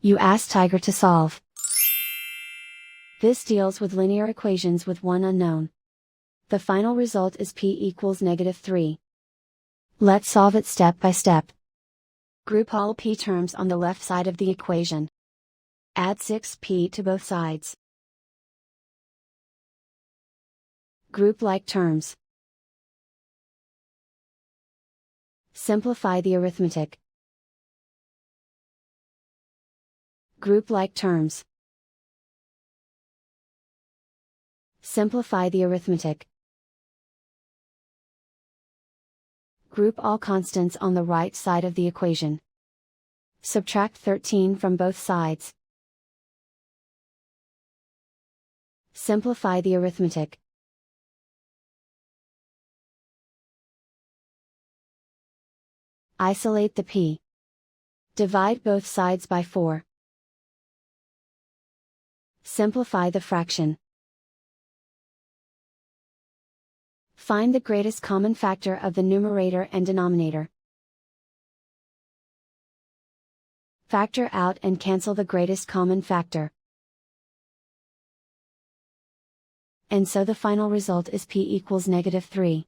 You ask Tiger to solve. This deals with linear equations with one unknown. The final result is p equals -3. Let's solve it step by step. Group all p terms on the left side of the equation. Add 6p to both sides. Group like terms. Simplify the arithmetic. Group like terms. Simplify the arithmetic. Group all constants on the right side of the equation. Subtract 13 from both sides. Simplify the arithmetic. Isolate the p. Divide both sides by 4. Simplify the fraction. Find the greatest common factor of the numerator and denominator. Factor out and cancel the greatest common factor. And so the final result is p equals -3.